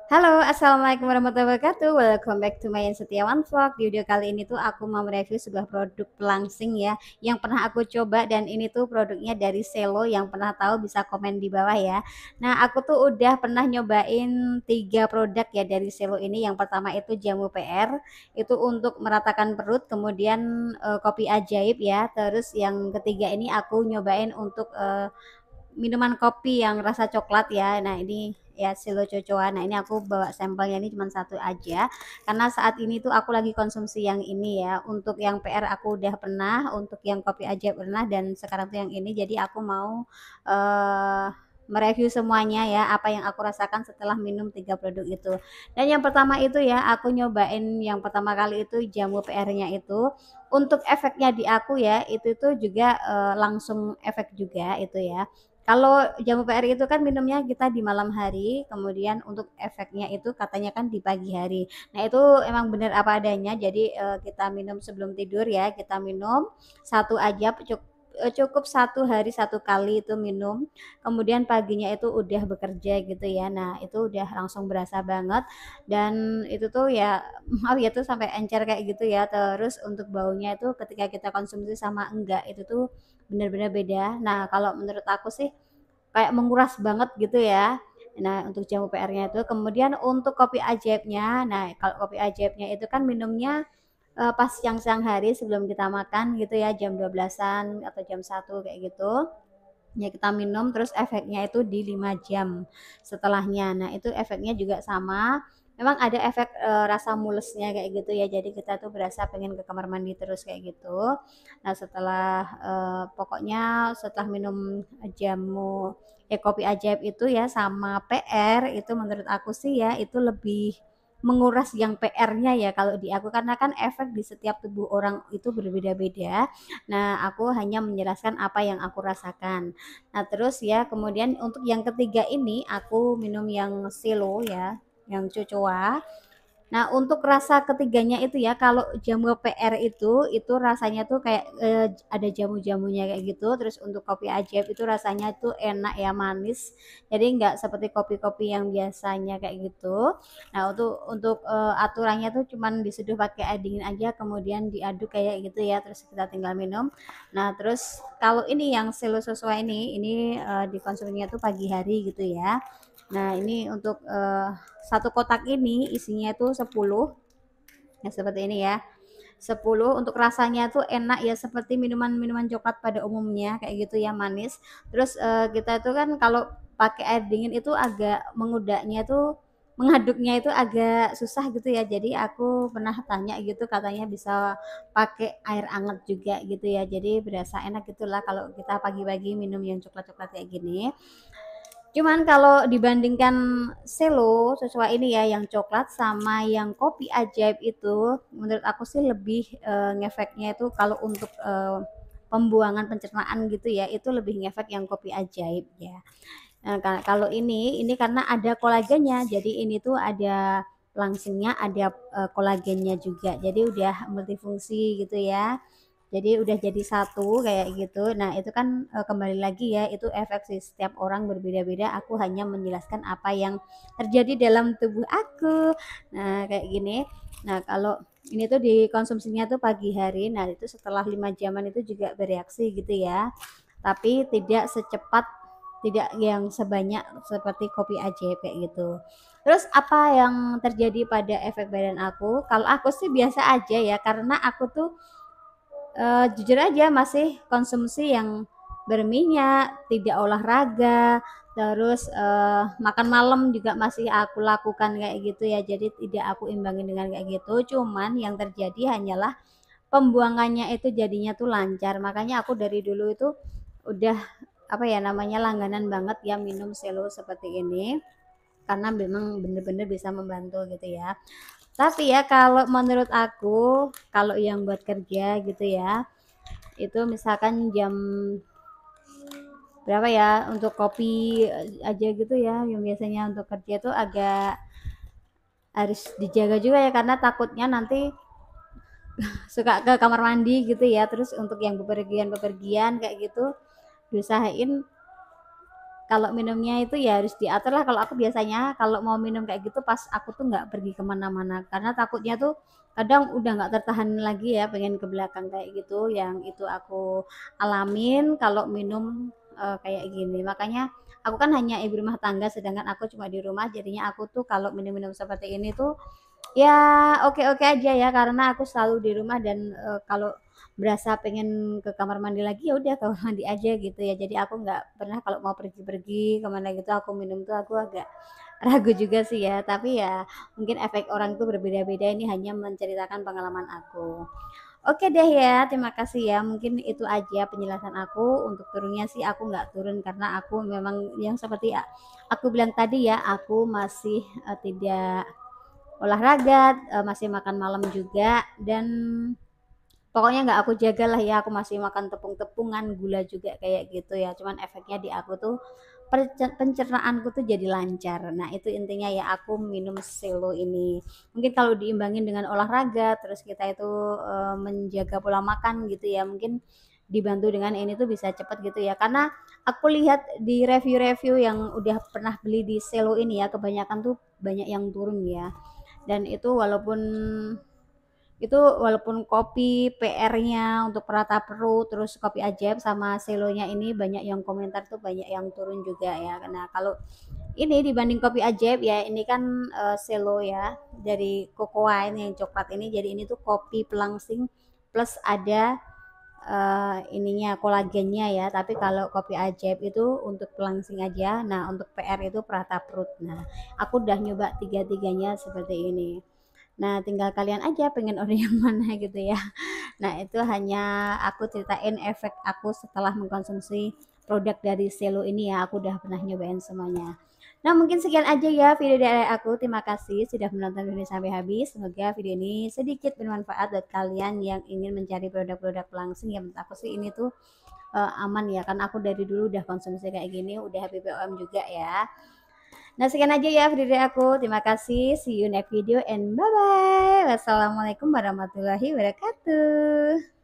Halo, assalamualaikum warahmatullahi wabarakatuh. Welcome back to my Setiawan Vlog. Di video kali ini tuh aku mau mereview sebuah produk pelangsing ya, yang pernah aku coba dan ini tuh produknya dari Selo. Yang pernah tahu bisa komen di bawah ya. Nah, aku tuh udah pernah nyobain 3 produk ya dari Selo ini. Yang pertama itu jamu PR, itu untuk meratakan perut, kemudian kopi ajaib ya. Terus yang ketiga ini aku nyobain untuk minuman kopi yang rasa coklat ya. Nah, ini ya Silo Cocoa. Nah, ini aku bawa sampelnya ini cuma satu aja karena saat ini tuh aku lagi konsumsi yang ini ya. Untuk yang PR aku udah pernah, untuk yang kopi aja pernah, dan sekarang tuh yang ini. Jadi aku mau eh mereview semuanya ya, apa yang aku rasakan setelah minum 3 produk itu. Dan yang pertama itu ya, aku nyobain yang pertama kali itu jamu PR-nya itu. Untuk efeknya di aku ya, itu tuh juga langsung efek juga itu ya. Kalau jamu PR itu kan minumnya kita di malam hari, kemudian untuk efeknya itu katanya kan di pagi hari. Nah, itu emang benar apa adanya. Jadi kita minum sebelum tidur ya, kita minum satu aja cukup 1 hari 1 kali itu minum. Kemudian paginya itu udah bekerja gitu ya. Nah, itu udah langsung berasa banget dan itu tuh ya maaf ya tuh sampai encer kayak gitu ya. Terus untuk baunya itu ketika kita konsumsi sama enggak itu tuh benar-benar beda. Nah, kalau menurut aku sih kayak menguras banget gitu ya. Nah, untuk jamu PR-nya itu. Kemudian untuk kopi ajaibnya, nah kalau kopi ajaibnya itu kan minumnya pas siang-siang hari sebelum kita makan gitu ya, jam 12-an atau jam 1 kayak gitu. Ya kita minum terus efeknya itu di 5 jam setelahnya. Nah, itu efeknya juga sama. Memang ada efek rasa mulesnya kayak gitu ya. Jadi kita tuh berasa pengen ke kamar mandi terus kayak gitu. Nah, setelah pokoknya setelah minum jamu kopi ajaib itu ya sama PR itu menurut aku sih ya itu lebih menguras yang PR-nya ya kalau di aku, karena kan efek di setiap tubuh orang itu berbeda-beda. Nah, aku hanya menjelaskan apa yang aku rasakan. Nah, terus ya kemudian untuk yang ketiga ini aku minum yang Selo ya, yang Cocoa. Nah, untuk rasa ketiganya itu ya, kalau jamu PR itu rasanya tuh kayak ada jamu-jamunya kayak gitu. Terus untuk kopi ajaib itu rasanya tuh enak ya, manis. Jadi nggak seperti kopi-kopi yang biasanya kayak gitu. Nah, untuk aturannya tuh cuman diseduh pakai air dingin aja, kemudian diaduk kayak gitu ya. Terus kita tinggal minum. Nah, terus kalau ini yang Selo sesuai ini dikonsumsinya tuh pagi hari gitu ya. Nah, ini untuk 1 kotak ini isinya itu 10 ya seperti ini ya. 10 untuk rasanya tuh enak ya seperti minuman-minuman coklat pada umumnya kayak gitu ya, manis. Terus kita itu kan kalau pakai air dingin itu agak mengudaknya tuh mengaduknya itu agak susah gitu ya. Jadi aku pernah tanya gitu katanya bisa pakai air hangat juga gitu ya. Jadi berasa enak gitulah kalau kita pagi-pagi minum yang coklat-coklat kayak gini. Cuman kalau dibandingkan Selo sesuai ini ya yang coklat sama yang kopi ajaib itu menurut aku sih lebih ngefeknya itu kalau untuk pembuangan pencernaan gitu ya itu lebih ngefek yang kopi ajaib ya. Nah, kalau ini karena ada kolagennya jadi ini tuh ada langsingnya ada kolagennya juga jadi udah multifungsi gitu ya, jadi udah jadi satu kayak gitu. Nah, itu kan kembali lagi ya, itu efek sih setiap orang berbeda-beda. Aku hanya menjelaskan apa yang terjadi dalam tubuh aku. Nah, kayak gini. Nah, kalau ini tuh dikonsumsinya tuh pagi hari. Nah, itu setelah 5 jaman itu juga bereaksi gitu ya. Tapi tidak secepat, tidak yang sebanyak seperti kopi ajaib kayak gitu. Terus apa yang terjadi pada efek badan aku? Kalau aku sih biasa aja ya, karena aku tuh jujur aja masih konsumsi yang berminyak, tidak olahraga, terus makan malam juga masih aku lakukan kayak gitu ya. Jadi tidak aku imbangin dengan kayak gitu. Cuman yang terjadi hanyalah pembuangannya itu jadinya tuh lancar. Makanya aku dari dulu itu udah apa ya namanya langganan banget ya minum Selo seperti ini karena memang bener-bener bisa membantu gitu ya. Tapi ya kalau menurut aku kalau yang buat kerja gitu ya itu misalkan jam berapa ya untuk kopi aja gitu ya yang biasanya untuk kerja itu agak harus dijaga juga ya karena takutnya nanti suka ke kamar mandi gitu ya. Terus untuk yang bepergian kayak gitu diusahain kalau minumnya itu ya harus diatur lah. Kalau aku biasanya kalau mau minum kayak gitu pas aku tuh nggak pergi kemana-mana, karena takutnya tuh kadang udah nggak tertahan lagi ya pengen ke belakang kayak gitu, yang itu aku alamin kalau minum kayak gini. Makanya aku kan hanya ibu rumah tangga sedangkan aku cuma di rumah, jadinya aku tuh kalau minum-minum seperti ini tuh ya oke-oke aja ya, karena aku selalu di rumah dan kalau berasa pengen ke kamar mandi lagi ya udah kamar mandi aja gitu ya. Jadi aku nggak pernah kalau mau pergi-pergi kemana gitu aku minum tuh aku agak ragu juga sih ya. Tapi ya mungkin efek orang tuh berbeda-beda, ini hanya menceritakan pengalaman aku. Oke deh ya, terima kasih ya. Mungkin itu aja penjelasan aku. Untuk turunnya sih aku nggak turun karena aku memang yang seperti aku bilang tadi ya, aku masih tidak olahraga, masih makan malam juga, dan pokoknya nggak aku jaga lah ya, aku masih makan tepung-tepungan, gula juga kayak gitu ya. Cuman efeknya di aku tuh pencernaanku tuh jadi lancar. Nah itu intinya ya aku minum Selo ini. Mungkin kalau diimbangin dengan olahraga, terus kita itu menjaga pola makan gitu ya, mungkin dibantu dengan ini tuh bisa cepet gitu ya. Karena aku lihat di review-review yang udah pernah beli di Selo ini ya, kebanyakan tuh banyak yang turun ya. Dan itu walaupun kopi PR-nya untuk perata perut, terus kopi ajaib sama selonya ini banyak yang komentar tuh banyak yang turun juga ya. Nah kalau ini dibanding kopi ajaib ya, ini kan selo ya dari cocoa ini yang coklat ini, jadi ini tuh kopi pelangsing plus ada ininya kolagennya ya. Tapi kalau kopi ajaib itu untuk pelangsing aja, nah untuk PR itu perata perut. Nah aku udah nyoba tiga-tiganya seperti ini. Nah, tinggal kalian aja pengen order yang mana gitu ya. Nah, itu hanya aku ceritain efek aku setelah mengkonsumsi produk dari Selo ini ya. Aku udah pernah nyobain semuanya. Nah, mungkin sekian aja ya video dari aku. Terima kasih sudah menonton video sampai habis. Semoga video ini sedikit bermanfaat buat kalian yang ingin mencari produk-produk pelangsing. Ya, menurut aku sih ini tuh aman ya. Karena aku dari dulu udah konsumsi kayak gini, udah BPOM juga ya. Nah, sekian aja ya video dari aku. Terima kasih. See you next video and bye-bye. Wassalamualaikum warahmatullahi wabarakatuh.